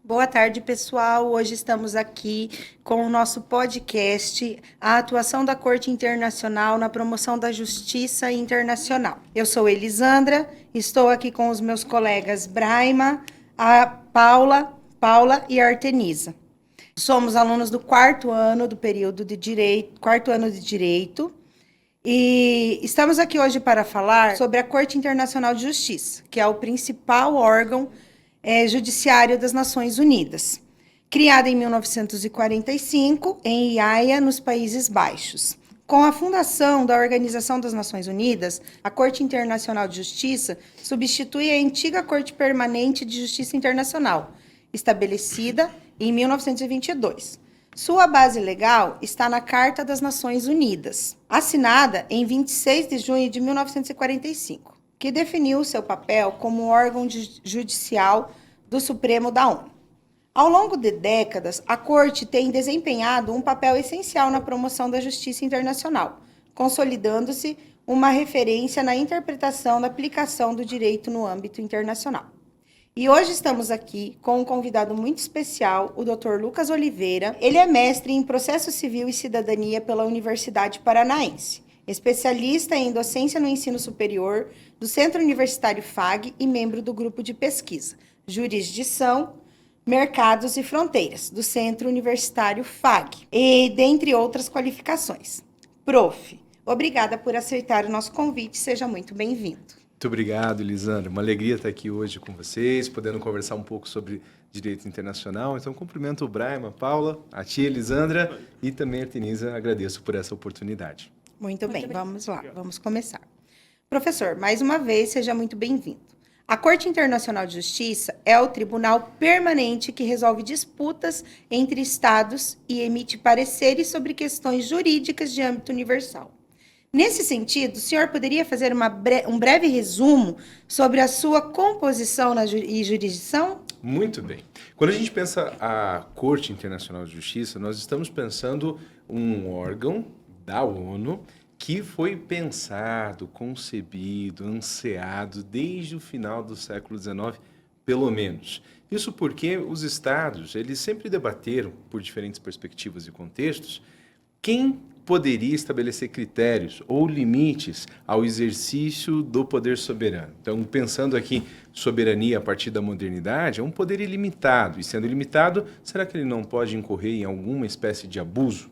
Boa tarde, pessoal. Hoje estamos aqui com o nosso podcast, a atuação da Corte Internacional na promoção da justiça internacional. Eu sou Elisandra, estou aqui com os meus colegas Braima, a Paula e a Artenisa. Somos alunos do quarto ano do período de direito, e estamos aqui hoje para falar sobre a Corte Internacional de Justiça, que é o principal órgão judiciário das Nações Unidas, criada em 1945 em Haia, nos Países Baixos. Com a fundação da Organização das Nações Unidas, a Corte Internacional de Justiça substitui a antiga Corte Permanente de Justiça Internacional, estabelecida em 1922. Sua base legal está na Carta das Nações Unidas, assinada em 26 de junho de 1945. Que definiu seu papel como órgão judicial do Supremo da ONU. Ao longo de décadas, a Corte tem desempenhado um papel essencial na promoção da justiça internacional, consolidando-se uma referência na interpretação da aplicação do direito no âmbito internacional. E hoje estamos aqui com um convidado muito especial, o Dr. Lucas Oliveira. Ele é mestre em Processo Civil e Cidadania pela Universidade Paranaense, especialista em docência no ensino superior do Centro Universitário FAG e membro do grupo de pesquisa Jurisdição, Mercados e Fronteiras, do Centro Universitário FAG, e dentre outras qualificações. Prof, obrigada por aceitar o nosso convite, seja muito bem-vindo. Muito obrigado, Elisandra. Uma alegria estar aqui hoje com vocês, podendo conversar um pouco sobre direito internacional. Então, cumprimento o Braima, a Paula, a tia Elisandra e também a Artenisa. Agradeço por essa oportunidade. Muito bem, vamos lá, vamos começar. Professor, mais uma vez, seja muito bem-vindo. A Corte Internacional de Justiça é o tribunal permanente que resolve disputas entre Estados e emite pareceres sobre questões jurídicas de âmbito universal. Nesse sentido, o senhor poderia fazer um breve resumo sobre a sua composição e jurisdição? Muito bem. Quando a gente pensa a Corte Internacional de Justiça, nós estamos pensando um órgão da ONU que foi pensado, concebido, ansiado desde o final do século XIX, pelo menos. Isso porque os estados, eles sempre debateram, por diferentes perspectivas e contextos, quem poderia estabelecer critérios ou limites ao exercício do poder soberano. Então, pensando aqui, soberania a partir da modernidade, é um poder ilimitado. E sendo ilimitado, será que ele não pode incorrer em alguma espécie de abuso?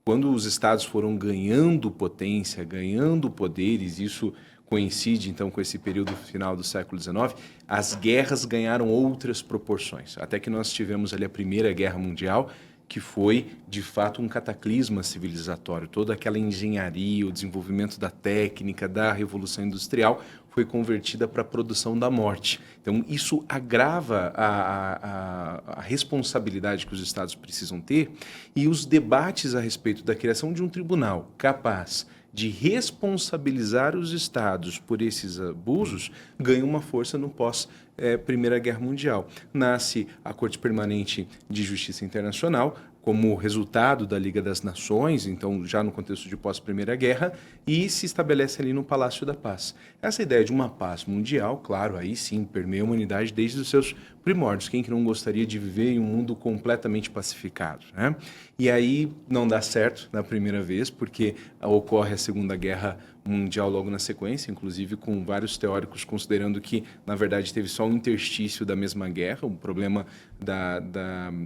Quando os estados foram ganhando potência, ganhando poderes, isso coincide então com esse período final do século XIX, as guerras ganharam outras proporções. Até que nós tivemos ali a Primeira Guerra Mundial, que foi, de fato, um cataclisma civilizatório. Toda aquela engenharia, o desenvolvimento da técnica, da Revolução Industrial, foi convertida para a produção da morte. Então, isso agrava a responsabilidade que os Estados precisam ter e os debates a respeito da criação de um tribunal capaz de responsabilizar os Estados por esses abusos ganham uma força no pós-Primeira Guerra Mundial. Nasce a Corte Permanente de Justiça Internacional, como resultado da Liga das Nações, então já no contexto de pós-Primeira Guerra, e se estabelece ali no Palácio da Paz. Essa ideia de uma paz mundial, claro, aí sim, permeia a humanidade desde os seus primórdios. Quem que não gostaria de viver em um mundo completamente pacificado, né? E aí não dá certo na primeira vez, porque ocorre a Segunda Guerra Mundial logo na sequência, inclusive com vários teóricos considerando que, na verdade, teve só um interstício da mesma guerra, o problema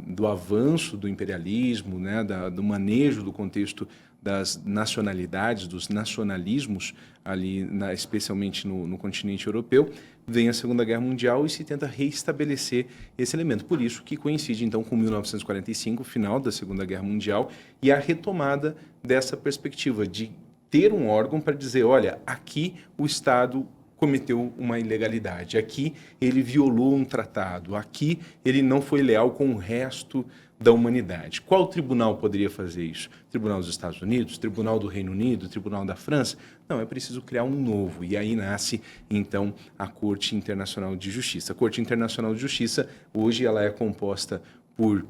do avanço do imperialismo, né, do manejo do contexto das nacionalidades, dos nacionalismos, ali, especialmente no continente europeu, vem a Segunda Guerra Mundial e se tenta reestabelecer esse elemento. Por isso que coincide, então, com 1945, o final da Segunda Guerra Mundial, e a retomada dessa perspectiva de ter um órgão para dizer, olha, aqui o Estado cometeu uma ilegalidade, aqui ele violou um tratado, aqui ele não foi leal com o resto da humanidade. Qual tribunal poderia fazer isso? Tribunal dos Estados Unidos? Tribunal do Reino Unido? Tribunal da França? Não, é preciso criar um novo. E aí nasce, então, a Corte Internacional de Justiça. A Corte Internacional de Justiça, hoje, ela é composta por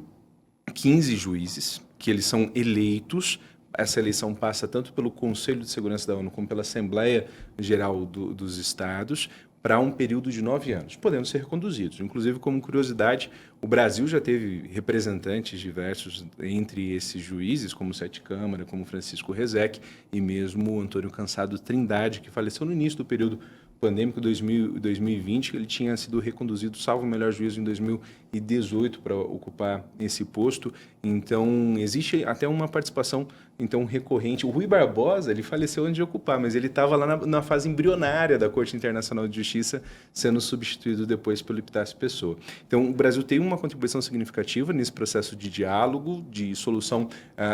15 juízes, que eles são eleitos. Essa eleição passa tanto pelo Conselho de Segurança da ONU como pela Assembleia Geral dos Estados, para um período de 9 anos, podendo ser reconduzidos. Inclusive, como curiosidade, o Brasil já teve representantes diversos entre esses juízes, como Sete Câmara, como Francisco Rezec e mesmo Antônio Cansado Trindade, que faleceu no início do período pandêmico 2020, ele tinha sido reconduzido, salvo o melhor juízo, em 2018 para ocupar esse posto. Então, existe até uma participação então recorrente. O Rui Barbosa, ele faleceu antes de ocupar, mas ele estava lá na fase embrionária da Corte Internacional de Justiça, sendo substituído depois pelo Epitácio Pessoa. Então, o Brasil tem uma contribuição significativa nesse processo de diálogo, de solução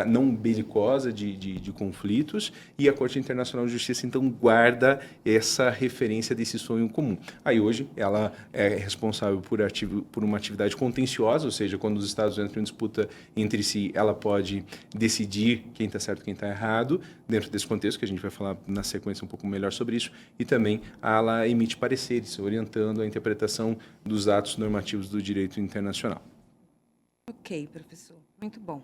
não belicosa de conflitos, e a Corte Internacional de Justiça, então, guarda essa referência desse sonho comum. Aí, hoje, ela é responsável por uma atividade contenciosa, ou seja, quando os Estados entram em disputa entre si, ela pode decidir quem está certo e quem está errado, dentro desse contexto, que a gente vai falar na sequência um pouco melhor sobre isso, e também ela emite pareceres, orientando a interpretação dos atos normativos do direito internacional. Ok, professor. Muito bom.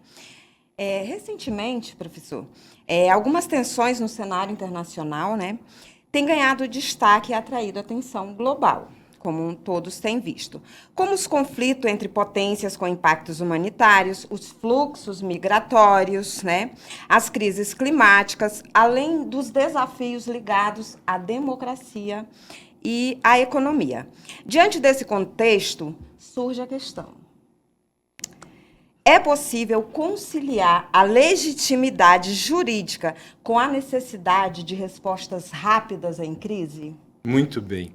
Recentemente, professor, algumas tensões no cenário internacional, né, têm ganhado destaque e atraído atenção global, como todos têm visto, como os conflitos entre potências com impactos humanitários, os fluxos migratórios, né, as crises climáticas, além dos desafios ligados à democracia e à economia. Diante desse contexto, surge a questão: é possível conciliar a legitimidade jurídica com a necessidade de respostas rápidas em crise? Muito bem.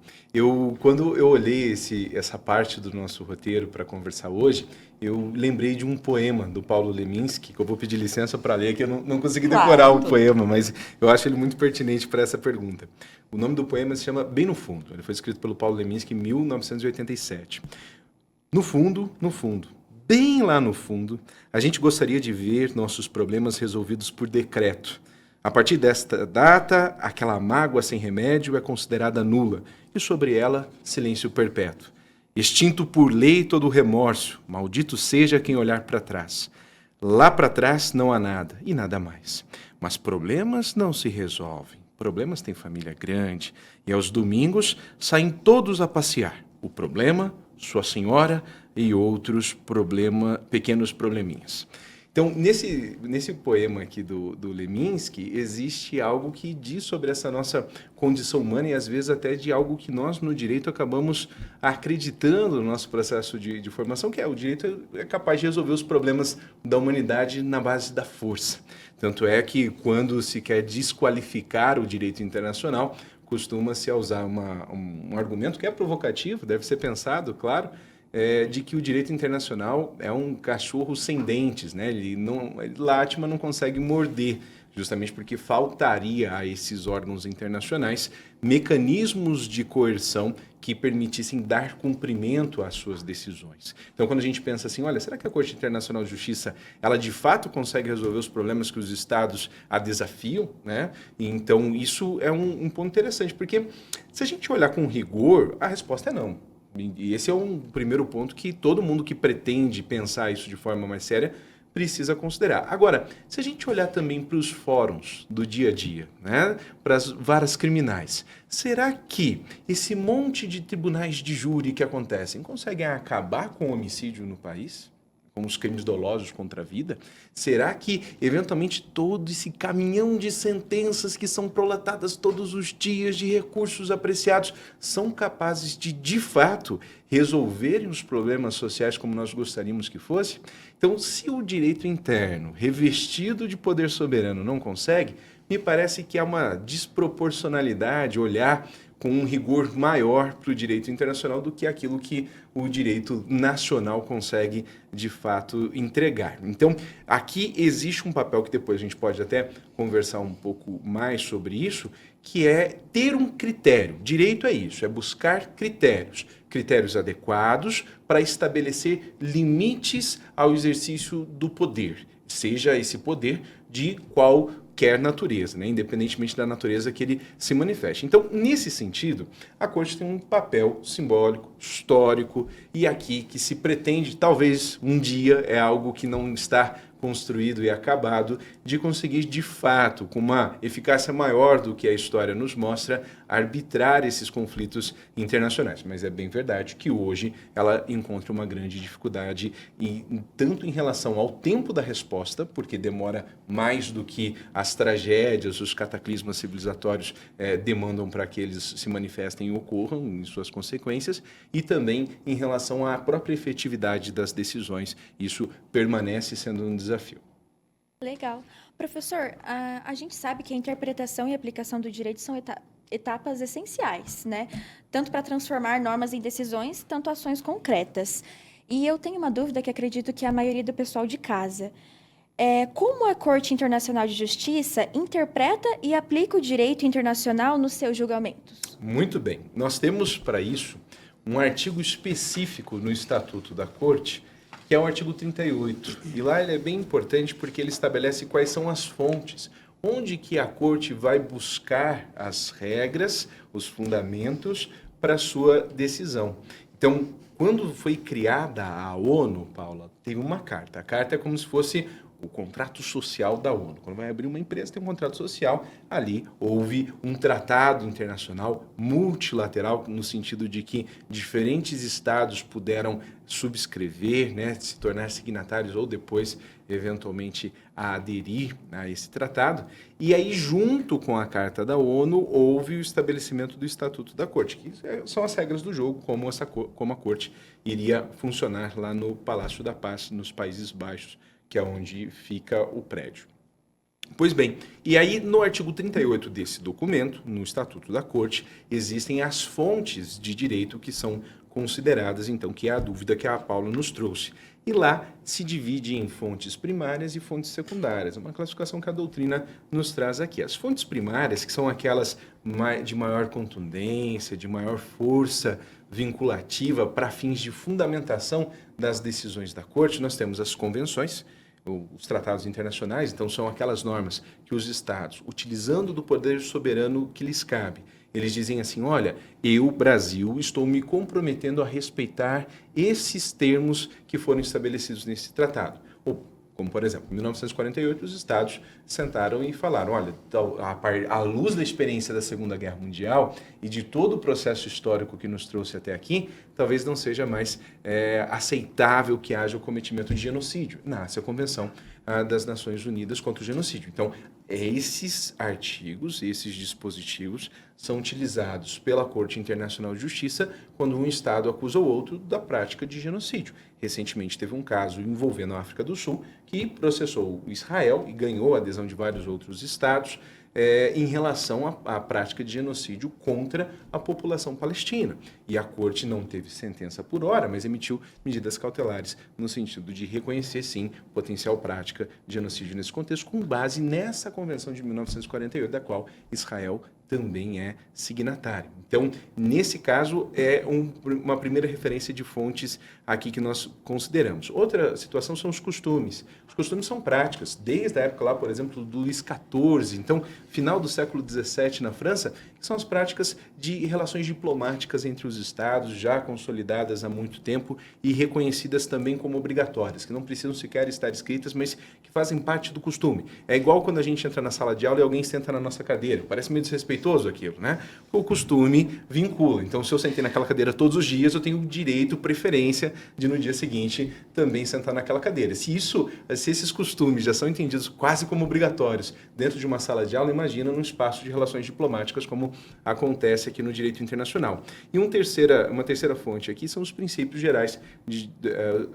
Quando eu olhei essa parte do nosso roteiro para conversar hoje, eu lembrei de um poema do Paulo Leminski, que eu vou pedir licença para ler, que eu não consegui decorar o poema, mas eu acho ele muito pertinente para essa pergunta. O nome do poema se chama Bem no Fundo. Ele foi escrito pelo Paulo Leminski em 1987. No fundo, bem lá no fundo, a gente gostaria de ver nossos problemas resolvidos por decreto. A partir desta data, aquela mágoa sem remédio é considerada nula, e sobre ela, silêncio perpétuo. Extinto por lei todo remorso, maldito seja quem olhar para trás. Lá para trás não há nada, e nada mais. Mas problemas não se resolvem. Problemas têm família grande, e aos domingos saem todos a passear. O problema, sua senhora e outros pequenos probleminhas. Então, nesse poema aqui do Leminski, existe algo que diz sobre essa nossa condição humana e, às vezes, até de algo que nós, no direito, acabamos acreditando no nosso processo de formação, que o direito é capaz de resolver os problemas da humanidade na base da força. Tanto é que, quando se quer desqualificar o direito internacional, costuma-se usar um argumento que é provocativo, deve ser pensado, claro, de que o direito internacional é um cachorro sem dentes, né? Ele late, mas não consegue morder, justamente porque faltaria a esses órgãos internacionais mecanismos de coerção que permitissem dar cumprimento às suas decisões. Então, quando a gente pensa assim, olha, será que a Corte Internacional de Justiça, ela de fato consegue resolver os problemas que os estados a desafiam, né? E, então, isso é um ponto interessante, porque se a gente olhar com rigor, a resposta é não. E esse é um primeiro ponto que todo mundo que pretende pensar isso de forma mais séria precisa considerar. Agora, se a gente olhar também para os fóruns do dia a dia, né, para as varas criminais, será que esse monte de tribunais de júri que acontecem conseguem acabar com o homicídio no país? Com os crimes dolosos contra a vida? Será que, eventualmente, todo esse caminhão de sentenças que são prolatadas todos os dias, de recursos apreciados, são capazes de fato, resolverem os problemas sociais como nós gostaríamos que fosse? Então, se o direito interno, revestido de poder soberano, não consegue, me parece que há uma desproporcionalidade olhar com um rigor maior para o direito internacional do que aquilo que o direito nacional consegue, de fato, entregar. Então, aqui existe um papel que depois a gente pode até conversar um pouco mais sobre isso, que é ter um critério. Direito é isso, é buscar critérios adequados para estabelecer limites ao exercício do poder, seja esse poder de qualquer natureza, né? Independentemente da natureza que ele se manifeste. Então, nesse sentido, a Corte tem um papel simbólico, histórico, e aqui que se pretende, talvez um dia, é algo que não está construído e acabado, de conseguir, de fato, com uma eficácia maior do que a história nos mostra, arbitrar esses conflitos internacionais. Mas é bem verdade que hoje ela encontra uma grande dificuldade, tanto em relação ao tempo da resposta, porque demora mais do que as tragédias, os cataclismas civilizatórios demandam para que eles se manifestem e ocorram em suas consequências, e também em relação à própria efetividade das decisões. Isso permanece sendo um desafio. Legal. Professor, a gente sabe que a interpretação e aplicação do direito são etapas essenciais, né? Tanto para transformar normas em decisões, tanto ações concretas. E eu tenho uma dúvida que acredito que a maioria do pessoal de casa. Como a Corte Internacional de Justiça interpreta e aplica o direito internacional nos seus julgamentos? Muito bem. Nós temos para isso um artigo específico no Estatuto da Corte, que é o artigo 38. E lá ele é bem importante porque ele estabelece quais são as fontes, onde que a Corte vai buscar as regras, os fundamentos para a sua decisão. Então, quando foi criada a ONU, Paula, teve uma carta. A carta é como se fosse o contrato social da ONU. Quando vai abrir uma empresa, tem um contrato social. Ali houve um tratado internacional multilateral, no sentido de que diferentes estados puderam subscrever, né, se tornar signatários ou depois, eventualmente, aderir a esse tratado. E aí, junto com a Carta da ONU, houve o estabelecimento do Estatuto da Corte, que são as regras do jogo, como a Corte iria funcionar lá no Palácio da Paz, nos Países Baixos, que é onde fica o prédio. Pois bem, e aí no artigo 38 desse documento, no Estatuto da Corte, existem as fontes de direito que são consideradas, então, que é a dúvida que a Paula nos trouxe. E lá se divide em fontes primárias e fontes secundárias, uma classificação que a doutrina nos traz aqui. As fontes primárias, que são aquelas de maior contundência, de maior força vinculativa para fins de fundamentação das decisões da Corte, nós temos as convenções, os tratados internacionais. Então são aquelas normas que os estados, utilizando do poder soberano que lhes cabe, eles dizem assim: olha, eu, Brasil, estou me comprometendo a respeitar esses termos que foram estabelecidos nesse tratado. Ou, como, por exemplo, em 1948, os estados sentaram e falaram: olha, à luz da experiência da Segunda Guerra Mundial e de todo o processo histórico que nos trouxe até aqui, talvez não seja mais aceitável que haja o cometimento de genocídio. Nasce a Convenção das Nações Unidas contra o Genocídio. Então, esses artigos, esses dispositivos são utilizados pela Corte Internacional de Justiça quando um Estado acusa o outro da prática de genocídio. Recentemente teve um caso envolvendo a África do Sul que processou Israel e ganhou a adesão de vários outros Estados em relação à prática de genocídio contra a população palestina. E a Corte não teve sentença por hora, mas emitiu medidas cautelares no sentido de reconhecer, sim, potencial prática de genocídio nesse contexto, com base nessa Convenção de 1948, da qual Israel também é signatário. Então, nesse caso, é uma primeira referência de fontes aqui que nós consideramos. Outra situação são os costumes. Os costumes são práticas, desde a época lá, por exemplo, do Luís XIV, então, final do século XVII na França, que são as práticas de relações diplomáticas entre os estados, já consolidadas há muito tempo e reconhecidas também como obrigatórias, que não precisam sequer estar escritas, mas que fazem parte do costume. É igual quando a gente entra na sala de aula e alguém senta na nossa cadeira. Parece meio desrespeitoso aquilo, né? O costume vincula. Então, se eu sentei naquela cadeira todos os dias, eu tenho direito, preferência de no dia seguinte também sentar naquela cadeira. Se esses costumes já são entendidos quase como obrigatórios dentro de uma sala de aula, imagina num espaço de relações diplomáticas como acontece aqui no direito internacional. E uma terceira fonte aqui são os princípios gerais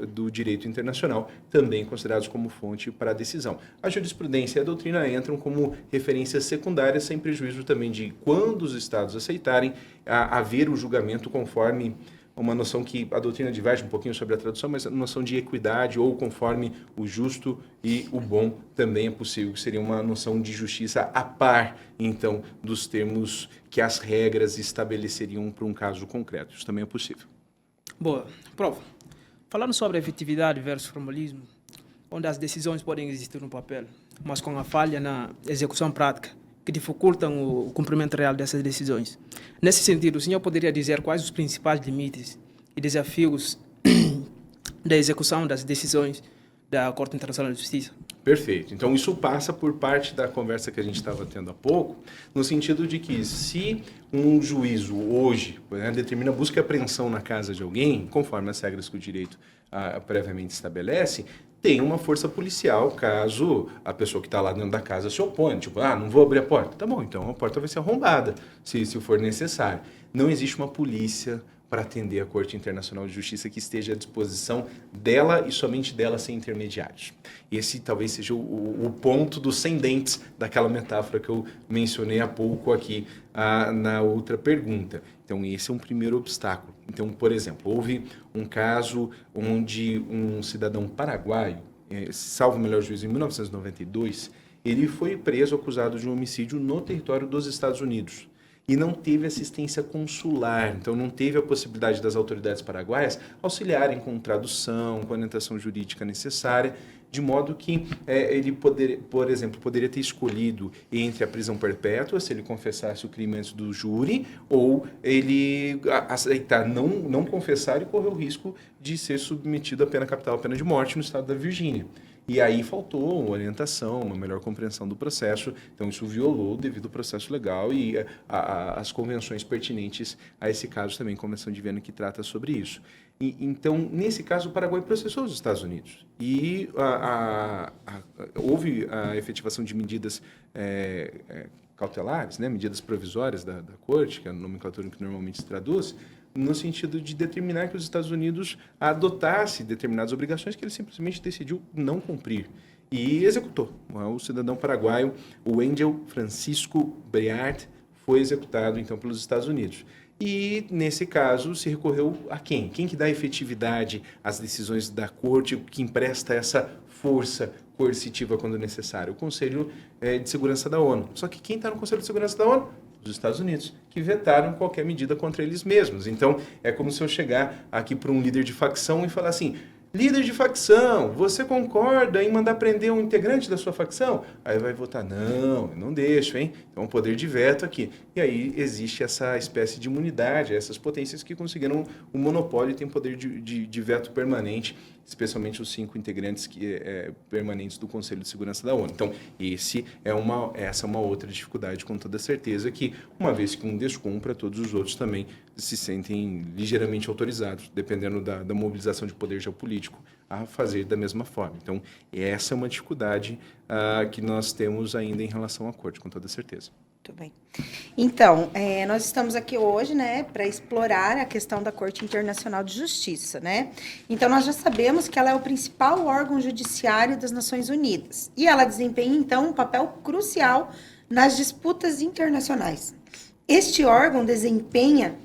do direito internacional, também considerados como fonte para a decisão. A jurisprudência e a doutrina entram como referências secundárias, sem prejuízo também de, quando os estados aceitarem, haver o julgamento conforme uma noção que a doutrina diverge um pouquinho sobre a tradução, mas a noção de equidade ou conforme o justo e o bom também é possível, que seria uma noção de justiça a par, então, dos termos que as regras estabeleceriam para um caso concreto. Isso também é possível. Boa. Prova. Falando sobre efetividade versus formalismo, onde as decisões podem existir no papel, mas com a falha na execução prática, que dificultam o cumprimento real dessas decisões. Nesse sentido, o senhor poderia dizer quais os principais limites e desafios da execução das decisões da Corte Internacional de Justiça? Perfeito. Então, isso passa por parte da conversa que a gente estava tendo há pouco, no sentido de que se um juízo hoje determina busca e apreensão na casa de alguém, conforme as regras que o direito previamente estabelece, tem uma força policial caso a pessoa que está lá dentro da casa se opõe. Tipo, não vou abrir a porta. Tá bom, então a porta vai ser arrombada, se for necessário. Não existe uma polícia para atender a Corte Internacional de Justiça que esteja à disposição dela e somente dela sem intermediários. Esse talvez seja o ponto dos 100 dentes daquela metáfora que eu mencionei há pouco aqui na outra pergunta. Então, esse é um primeiro obstáculo. Então, por exemplo, houve um caso onde um cidadão paraguaio, salvo o melhor juízo, em 1992, ele foi preso acusado de um homicídio no território dos Estados Unidos. E não teve assistência consular, então não teve a possibilidade das autoridades paraguaias auxiliarem com tradução, com a orientação jurídica necessária, de modo que ele, por exemplo, poderia ter escolhido entre a prisão perpétua, se ele confessasse o crime antes do júri, ou ele aceitar não confessar e correr o risco de ser submetido à pena capital, à pena de morte no estado da Virgínia. E aí faltou uma orientação, uma melhor compreensão do processo, então isso violou o devido processo legal e as convenções pertinentes a esse caso também, a Convenção de Viena que trata sobre isso. Então, nesse caso, o Paraguai processou os Estados Unidos e houve a efetivação de medidas cautelares, medidas provisórias da Corte, que é a nomenclatura que normalmente se traduz, no sentido de determinar que os Estados Unidos adotassem determinadas obrigações que ele simplesmente decidiu não cumprir. E executou. O cidadão paraguaio, o Angel Francisco Breart, foi executado, então, pelos Estados Unidos. E, nesse caso, se recorreu a quem? Quem que dá efetividade às decisões da Corte, que empresta essa força coercitiva quando necessário? O Conselho de Segurança da ONU. Só que quem está no Conselho de Segurança da ONU? Os Estados Unidos, que vetaram qualquer medida contra eles mesmos. Então, é como se eu chegar aqui para um líder de facção e falar assim: líder de facção, você concorda em mandar prender um integrante da sua facção? Aí vai votar, não deixo, hein? Então, poder de veto aqui. E aí existe essa espécie de imunidade, essas potências que conseguiram o monopólio e têm poder de veto permanente, especialmente os 5 integrantes permanentes do Conselho de Segurança da ONU. Então, essa é uma outra dificuldade, com toda certeza, que uma vez que um descumpra, todos os outros também se sentem ligeiramente autorizados, dependendo da mobilização de poder geopolítico, a fazer da mesma forma. Então, essa é uma dificuldade que nós temos ainda em relação à Corte, com toda certeza. Muito bem. Então, nós estamos aqui hoje, para explorar a questão da Corte Internacional de Justiça, Então, nós já sabemos que ela é o principal órgão judiciário das Nações Unidas. E ela desempenha, então, um papel crucial nas disputas internacionais. Este órgão desempenha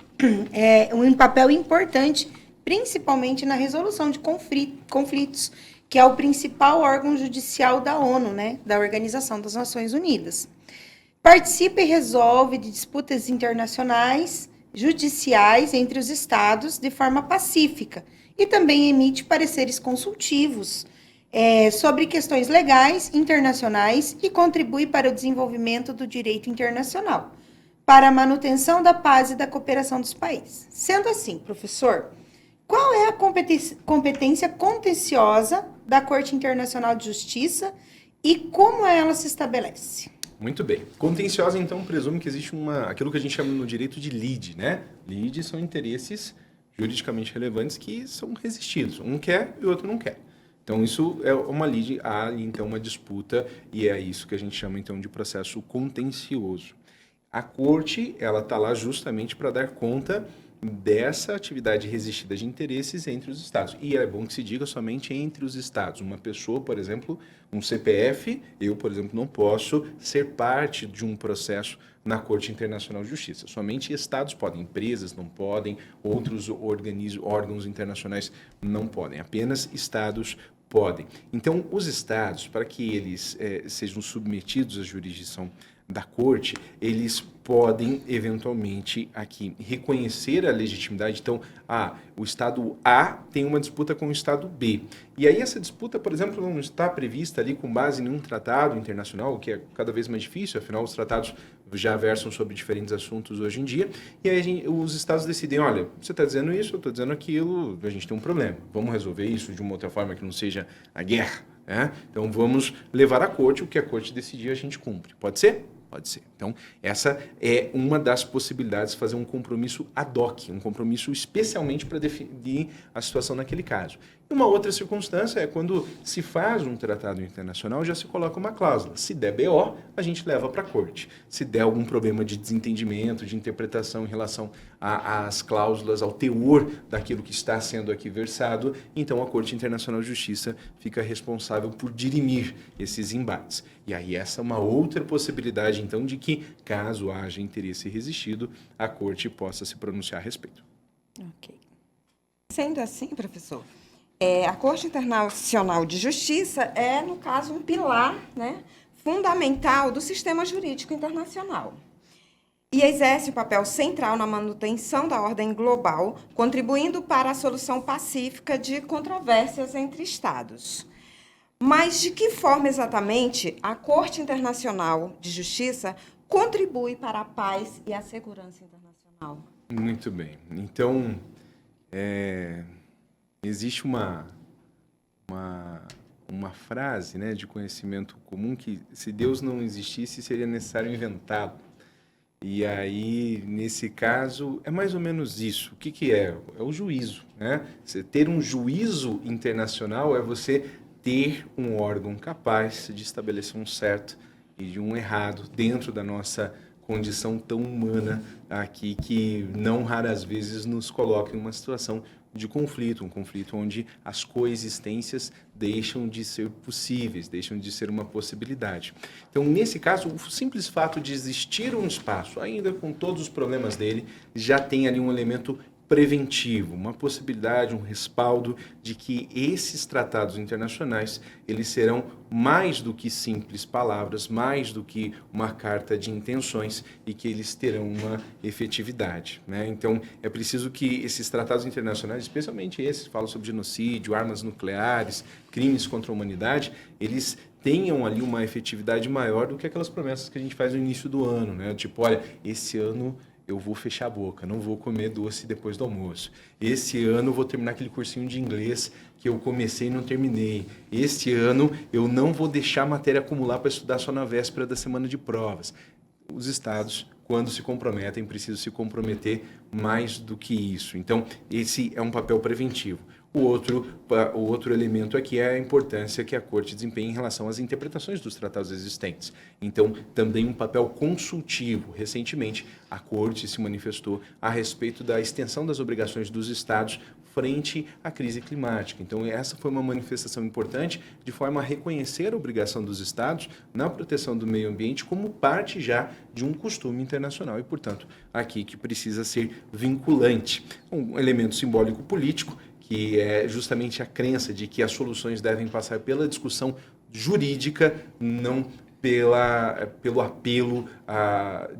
um papel importante, principalmente na resolução de conflitos, que é o principal órgão judicial da ONU, da Organização das Nações Unidas. Participa e resolve de disputas internacionais, judiciais entre os estados de forma pacífica e também emite pareceres consultivos sobre questões legais internacionais e contribui para o desenvolvimento do direito internacional, para a manutenção da paz e da cooperação dos países. Sendo assim, professor, qual é a competência contenciosa da Corte Internacional de Justiça e como ela se estabelece? Muito bem. Contenciosa, então, presume que existe aquilo que a gente chama no direito de lide, Lide são interesses juridicamente relevantes que são resistidos. Um quer e o outro não quer. Então, isso é uma lide, há ali, então, uma disputa, e é isso que a gente chama, então, de processo contencioso. A Corte, ela está lá justamente para dar conta dessa atividade resistida de interesses entre os Estados. E é bom que se diga somente entre os Estados. Uma pessoa, por exemplo, um CPF, eu, por exemplo, não posso ser parte de um processo na Corte Internacional de Justiça. Somente Estados podem, empresas não podem, outros órgãos internacionais não podem, apenas Estados podem. Então, os Estados, para que eles sejam submetidos à jurisdição da Corte, eles podem, eventualmente, aqui, reconhecer a legitimidade. Então, o Estado A tem uma disputa com o Estado B. E aí essa disputa, por exemplo, não está prevista ali com base em um tratado internacional, o que é cada vez mais difícil, afinal, os tratados já versam sobre diferentes assuntos hoje em dia, e aí os Estados decidem, olha, você está dizendo isso, eu estou dizendo aquilo, a gente tem um problema, vamos resolver isso de uma outra forma que não seja a guerra, né? Então, vamos levar à Corte, o que a Corte decidir, a gente cumpre. Pode ser? Pode ser. Então, essa é uma das possibilidades de fazer um compromisso ad hoc, um compromisso especialmente para definir a situação naquele caso. E uma outra circunstância é quando se faz um tratado internacional, já se coloca uma cláusula. Se der BO, a gente leva para a Corte. Se der algum problema de desentendimento, de interpretação em relação às cláusulas, ao teor daquilo que está sendo aqui versado, então a Corte Internacional de Justiça fica responsável por dirimir esses embates. E aí essa é uma outra possibilidade, então, de que, caso haja interesse resistido, a Corte possa se pronunciar a respeito. Ok. Sendo assim, professor, a Corte Internacional de Justiça é, no caso, um pilar, né, fundamental do sistema jurídico internacional. E exerce um papel central na manutenção da ordem global, contribuindo para a solução pacífica de controvérsias entre Estados. Mas de que forma exatamente a Corte Internacional de Justiça contribui para a paz e a segurança internacional? Muito bem. Então, existe uma frase, né, de conhecimento comum que, se Deus não existisse, seria necessário inventá-lo. E aí, nesse caso, é mais ou menos isso. O que é? É o juízo, né? Você ter um juízo internacional é você ter um órgão capaz de estabelecer um certo e de um errado dentro da nossa condição tão humana aqui, que não raras vezes nos coloca em uma situação de conflito, um conflito onde as coexistências deixam de ser possíveis, deixam de ser uma possibilidade. Então, nesse caso, o simples fato de existir um espaço, ainda com todos os problemas dele, já tem ali um elemento preventivo, uma possibilidade, um respaldo de que esses tratados internacionais, eles serão mais do que simples palavras, mais do que uma carta de intenções, e que eles terão uma efetividade, né? Então, é preciso que esses tratados internacionais, especialmente esses que falam sobre genocídio, armas nucleares, crimes contra a humanidade, eles tenham ali uma efetividade maior do que aquelas promessas que a gente faz no início do ano, né? Tipo, olha, esse ano eu vou fechar a boca, não vou comer doce depois do almoço. Esse ano eu vou terminar aquele cursinho de inglês que eu comecei e não terminei. Este ano eu não vou deixar a matéria acumular para estudar só na véspera da semana de provas. Os Estados, quando se comprometem, precisam se comprometer mais do que isso. Então, esse é um papel preventivo. O outro elemento aqui é a importância que a Corte desempenha em relação às interpretações dos tratados existentes. Então, também um papel consultivo. Recentemente, a Corte se manifestou a respeito da extensão das obrigações dos Estados frente à crise climática. Então, essa foi uma manifestação importante, de forma a reconhecer a obrigação dos Estados na proteção do meio ambiente como parte já de um costume internacional e, portanto, aqui que precisa ser vinculante. Um elemento simbólico político, que é justamente a crença de que as soluções devem passar pela discussão jurídica, não pelo apelo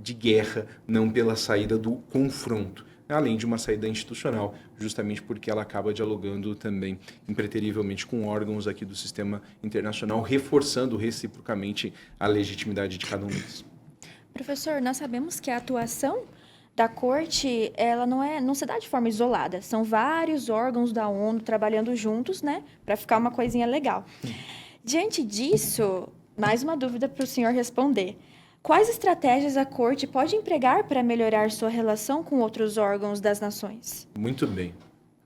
de guerra, não pela saída do confronto, além de uma saída institucional, justamente porque ela acaba dialogando também impreterivelmente com órgãos aqui do sistema internacional, reforçando reciprocamente a legitimidade de cada um deles. Professor, nós sabemos que a atuação da Corte, ela não se dá de forma isolada. São vários órgãos da ONU trabalhando juntos, né, para ficar uma coisinha legal. Diante disso, mais uma dúvida para o senhor responder. Quais estratégias a Corte pode empregar para melhorar sua relação com outros órgãos das nações? Muito bem.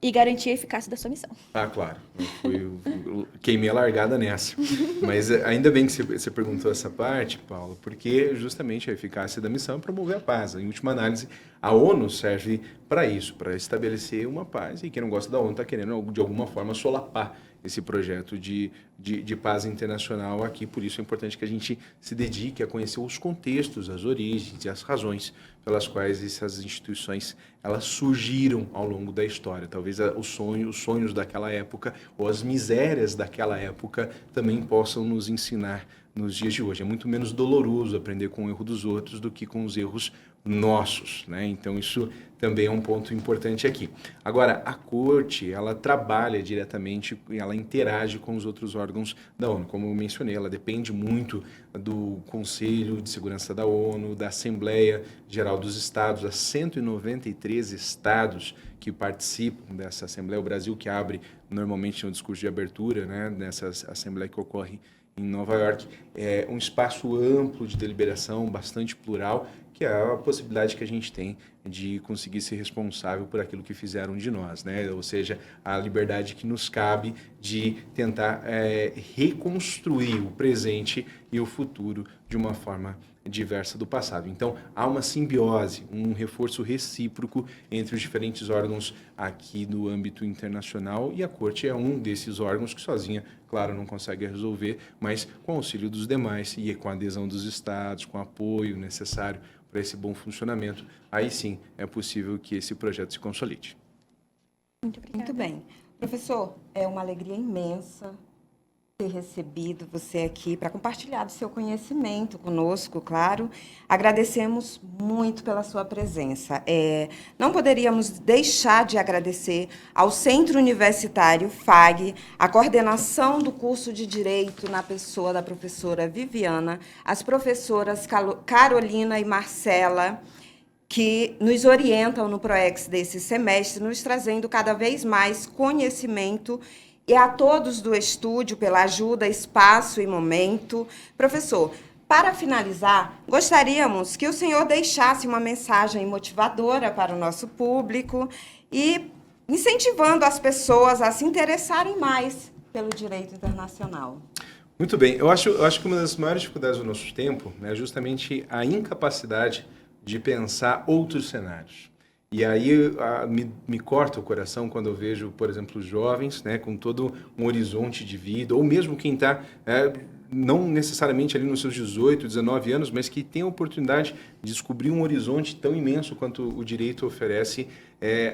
E garantir a eficácia da sua missão. Claro. Eu queimei a largada nessa. Mas ainda bem que você perguntou essa parte, Paulo, porque justamente a eficácia da missão é promover a paz. Em última análise, A ONU serve para isso, para estabelecer uma paz, e quem não gosta da ONU está querendo, de alguma forma, solapar esse projeto de paz internacional aqui. Por isso é importante que a gente se dedique a conhecer os contextos, as origens e as razões pelas quais essas instituições elas surgiram ao longo da história. Talvez os sonhos daquela época ou as misérias daquela época também possam nos ensinar nos dias de hoje. É muito menos doloroso aprender com o erro dos outros do que com os erros nossos, né? Então isso também é um ponto importante aqui. Agora, a Corte, ela trabalha diretamente, ela interage com os outros órgãos da ONU. Como eu mencionei, ela depende muito do Conselho de Segurança da ONU, da Assembleia Geral dos Estados, das 193 estados que participam dessa Assembleia. O Brasil que abre normalmente no discurso de abertura, né, nessa Assembleia que ocorre em Nova York. É um espaço amplo de deliberação, bastante plural, que é a possibilidade que a gente tem de conseguir ser responsável por aquilo que fizeram de nós, né? Ou seja, a liberdade que nos cabe de tentar reconstruir o presente e o futuro de uma forma diversa do passado. Então, há uma simbiose, um reforço recíproco entre os diferentes órgãos aqui no âmbito internacional, e a Corte é um desses órgãos que sozinha, claro, não consegue resolver, mas com o auxílio dos demais e com a adesão dos estados, com o apoio necessário para esse bom funcionamento, aí sim é possível que esse projeto se consolide. Muito bem. Professor, é uma alegria imensa ter recebido você aqui para compartilhar do seu conhecimento conosco, claro. Agradecemos muito pela sua presença. Não poderíamos deixar de agradecer ao Centro Universitário FAG, a coordenação do curso de Direito na pessoa da professora Viviana, as professoras Carolina e Marcela, que nos orientam no PROEX desse semestre, nos trazendo cada vez mais conhecimento, e a todos do estúdio pela ajuda, espaço e momento. Professor, para finalizar, gostaríamos que o senhor deixasse uma mensagem motivadora para o nosso público e incentivando as pessoas a se interessarem mais pelo direito internacional. Muito bem. Eu acho que uma das maiores dificuldades do nosso tempo é justamente a incapacidade de pensar outros cenários. E aí me corta o coração quando eu vejo, por exemplo, os jovens, né, com todo um horizonte de vida, ou mesmo quem está, não necessariamente ali nos seus 18, 19 anos, mas que tem a oportunidade de descobrir um horizonte tão imenso quanto o direito oferece,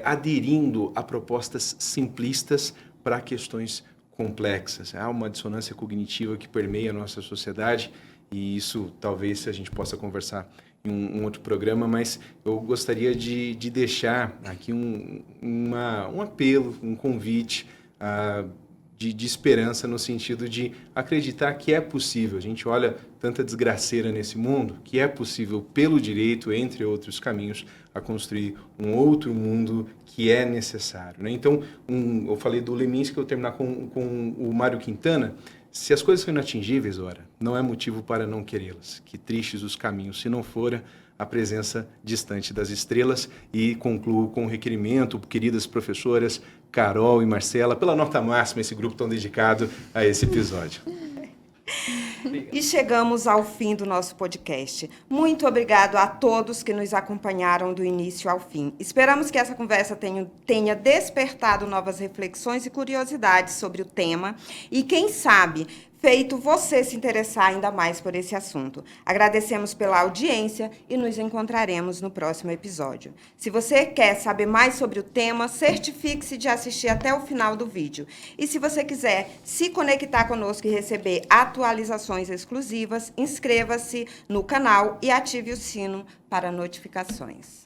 aderindo a propostas simplistas para questões complexas. Há uma dissonância cognitiva que permeia a nossa sociedade, e isso talvez a gente possa conversar em um outro programa, mas eu gostaria de deixar aqui um apelo, um convite de esperança, no sentido de acreditar que é possível. A gente olha tanta desgraceira nesse mundo, que é possível, pelo direito, entre outros caminhos, a construir um outro mundo que é necessário, né? Então, eu falei do Leminski, eu vou terminar com o Mário Quintana. Se as coisas são inatingíveis, ora, não é motivo para não querê-las. Que tristes os caminhos, se não fora a presença distante das estrelas. E concluo com um requerimento, queridas professoras Carol e Marcela, pela nota máxima, esse grupo tão dedicado a esse episódio. E chegamos ao fim do nosso podcast. Muito obrigado a todos que nos acompanharam do início ao fim. Esperamos que essa conversa tenha despertado novas reflexões e curiosidades sobre o tema e, quem sabe, feito você se interessar ainda mais por esse assunto. Agradecemos pela audiência e nos encontraremos no próximo episódio. Se você quer saber mais sobre o tema, certifique-se de assistir até o final do vídeo. E se você quiser se conectar conosco e receber atualizações exclusivas, inscreva-se no canal e ative o sino para notificações.